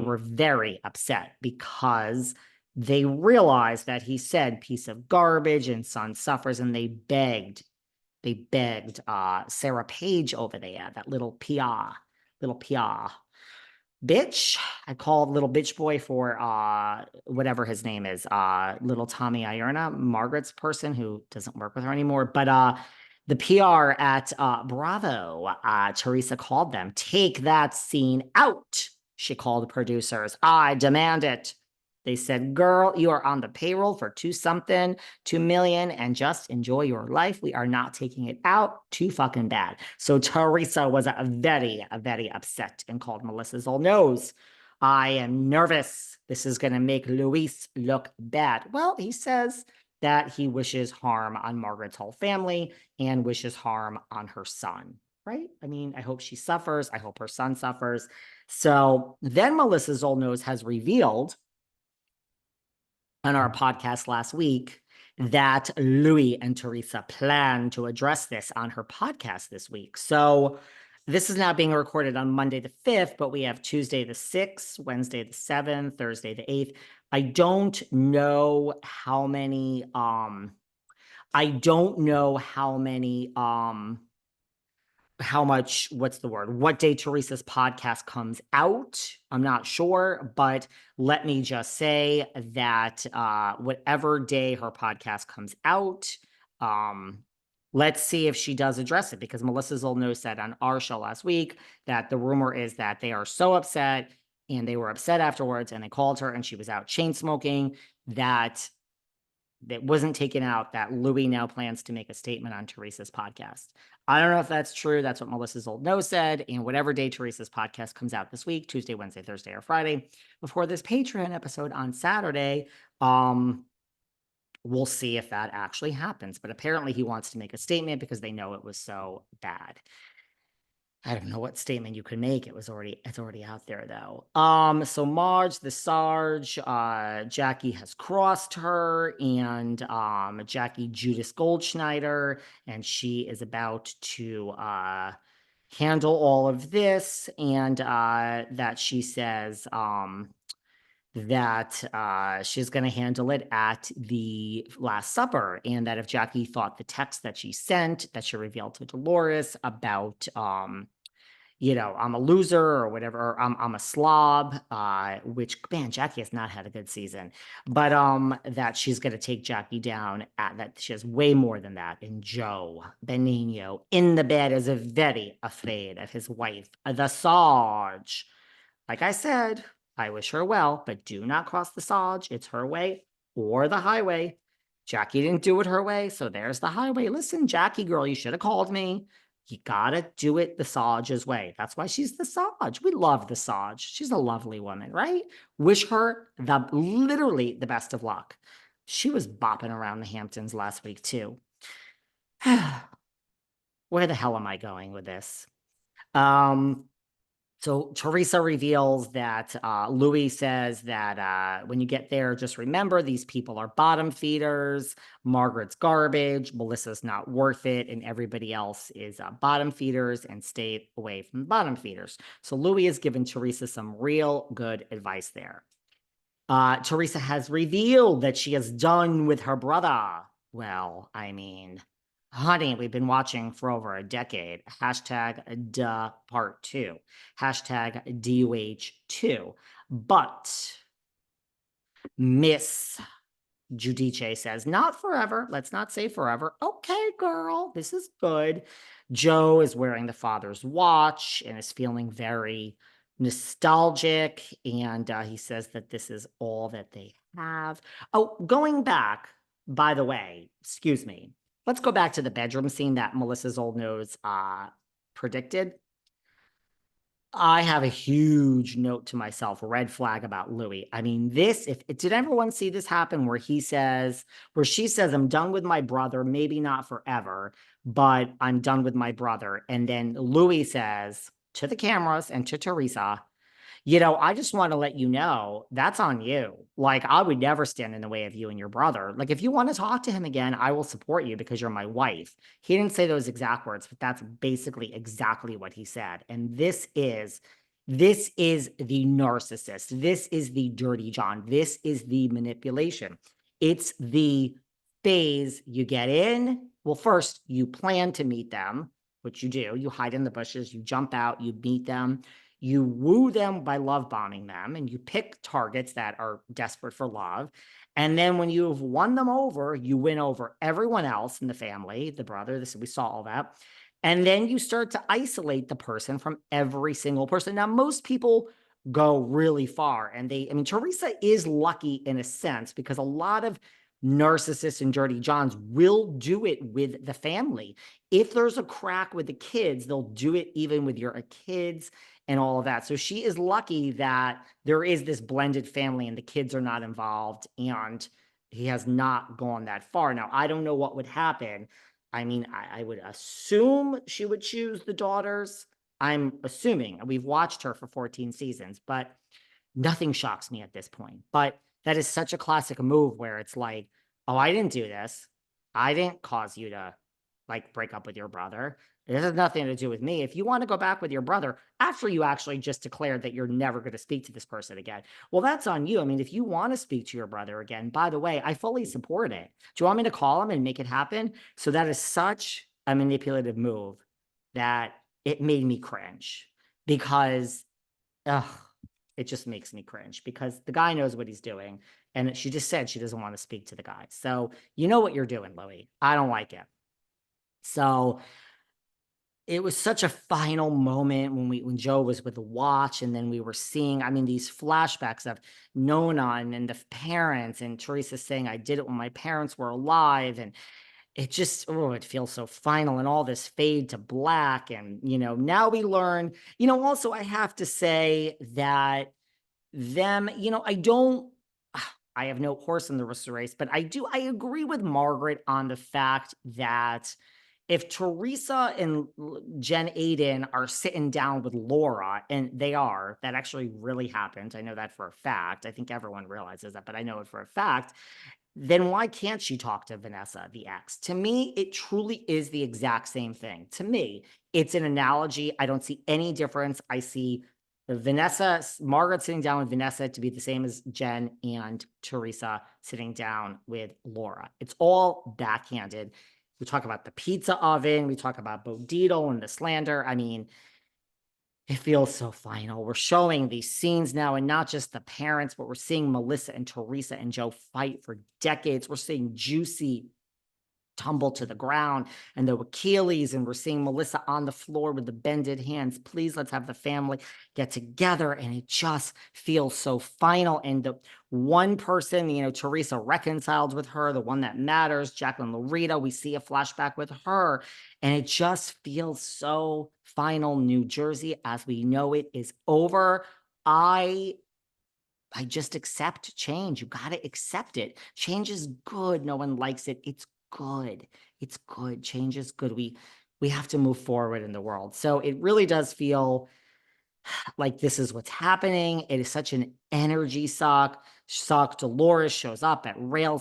were very upset because they realized that he said piece of garbage and son suffers, and they begged Sarah Page over there, that little PR bitch. I called little bitch boy for whatever his name is, little Tommy Ierna, Margaret's person who doesn't work with her anymore. But the PR at Bravo, Teresa called them. Take that scene out. She called the producers. I demand it. They said, girl, you are on the payroll for 2 million and just enjoy your life. We are not taking it out. Too fucking bad. So Teresa was very upset and called Melissa's old nose. I am nervous. This is going to make Luis look bad. Well, he says that he wishes harm on Margaret's whole family and wishes harm on her son, right? I mean, I hope she suffers. I hope her son suffers. So then Melissa's old nose has revealed on our podcast last week that Louie and Teresa plan to address this on her podcast this week. So this is now being recorded on Monday the 5th, but we have Tuesday the 6th, Wednesday the 7th, Thursday the 8th. I don't know how many what day Teresa's podcast comes out. I'm not sure, but let me just say that whatever day her podcast comes out, let's see if she does address it, because Melissa's old nose said on our show last week that the rumor is that they are so upset, and they were upset afterwards, and they called her and she was out chain smoking, that wasn't taken out, that Louie now plans to make a statement on Teresa's podcast. I don't know if that's true. That's what Melissa's old nose said. And whatever day Teresa's podcast comes out this week, Tuesday, Wednesday, Thursday, or Friday, before this Patreon episode on Saturday, we'll see if that actually happens. But apparently he wants to make a statement because they know it was so bad. I don't know what statement you could make. It's already out there though. So Marge, the Sarge, Jackie has crossed her, and Jackie Giudice Goldschneider, and she is about to handle all of this, and that she says that she's going to handle it at the Last Supper, and that if Jackie thought the text that she sent, that she revealed to Dolores about, I'm a loser or whatever, or I'm a slob, which, man, Jackie has not had a good season, but that she's going to take Jackie down, that she has way more than that. And Joe Benigno in the bed is very afraid of his wife, the Sarge. Like I said, I wish her well, but do not cross the Sarge. It's her way or the highway. Jackie didn't do it her way, so there's the highway. Listen, Jackie girl, you should have called me. You gotta do it the Sarge's way. That's why she's the Sarge. We love the Sarge. She's a lovely woman, right? Wish her literally the best of luck. She was bopping around the Hamptons last week too. Where the hell am I going with this? So Teresa reveals that Louie says that when you get there, just remember these people are bottom feeders. Margaret's garbage, Melissa's not worth it, and everybody else is bottom feeders, and stay away from bottom feeders. So Louie has given Teresa some real good advice there. Teresa has revealed that she is done with her brother. Well, I mean, honey, we've been watching for over a decade. Hashtag duh part 2. Hashtag DUH2. But Miss Giudice says, not forever. Let's not say forever. Okay, girl, this is good. Joe is wearing the father's watch and is feeling very nostalgic. And he says that this is all that they have. Oh, going back, by the way, excuse me. Let's go back to the bedroom scene that Melissa's old nose predicted. I have a huge note to myself, a red flag about Louie. I mean, did everyone see this happen where she says, I'm done with my brother, maybe not forever, but I'm done with my brother. And then Louie says to the cameras and to Teresa, I just want to let you know that's on you. Like, I would never stand in the way of you and your brother. Like, if you want to talk to him again, I will support you because you're my wife. He didn't say those exact words, but that's basically exactly what he said. And this is This is the narcissist. This is the dirty John. This is the manipulation. It's the phase you get in. Well, first, you plan to meet them, which you do. You hide in the bushes, you jump out, you meet them, you woo them by love bombing them, and you pick targets that are desperate for love. And then when you've won them over, you win over everyone else in the family, the brother. We saw all that. And then you start to isolate the person from every single person. Now, most people go really far. And I mean, Teresa is lucky in a sense because a lot of narcissists and dirty Johns will do it with the family. If there's a crack with the kids, they'll do it even with your kids and all of that. So she is lucky that there is this blended family and the kids are not involved and he has not gone that far. Now, I don't know what would happen. I mean, I would assume she would choose the daughters. I'm assuming. We've watched her for 14 seasons, but nothing shocks me at this point. But that is such a classic move where it's like, oh, I didn't do this. I didn't cause you to like break up with your brother. It has nothing to do with me. If you want to go back with your brother after you actually just declared that you're never going to speak to this person again, well, that's on you. I mean, if you want to speak to your brother again, by the way, I fully support it. Do you want me to call him and make it happen? So that is such a manipulative move that it made me cringe because, it just makes me cringe because the guy knows what he's doing. And she just said she doesn't want to speak to the guy. So you know what you're doing, Louie. I don't like it. So it was such a final moment when Joe was with the watch, and then we were seeing, I mean, these flashbacks of Nona and the parents, and Teresa saying, I did it when my parents were alive. And it just, oh, it feels so final, and all this fade to black. And, now we learn, also I have to say that I have no horse in the race, but I agree with Margaret on the fact that if Teresa and Jen Aydin are sitting down with Laura, and they are, that actually really happened. I know that for a fact. I think everyone realizes that, but I know it for a fact. Then why can't she talk to Vanessa, the ex? To me, it truly is the exact same thing. To me, it's an analogy. I don't see any difference. I see Margaret sitting down with Vanessa to be the same as Jen, and Teresa sitting down with Laura. It's all backhanded. We talk about the pizza oven. We talk about Bodito and the slander. I mean, it feels so final. We're showing these scenes now, and not just the parents, but we're seeing Melissa and Teresa and Joe fight for decades. We're seeing Giudice tumble to the ground and the Achilles, and we're seeing Melissa on the floor with the bended hands. Please, let's have the family get together. And it just feels so final. And the one person, Teresa reconciled with her, the one that matters, Jacqueline Loretta, we see a flashback with her, and it just feels so final. New Jersey, as we know it, is over. I just accept change. You got to accept it. Change is good. No one likes it. It's good. It's good. Change is good. We have to move forward in the world. So it really does feel like this is what's happening. It is such an energy suck. Dolores shows up at Rails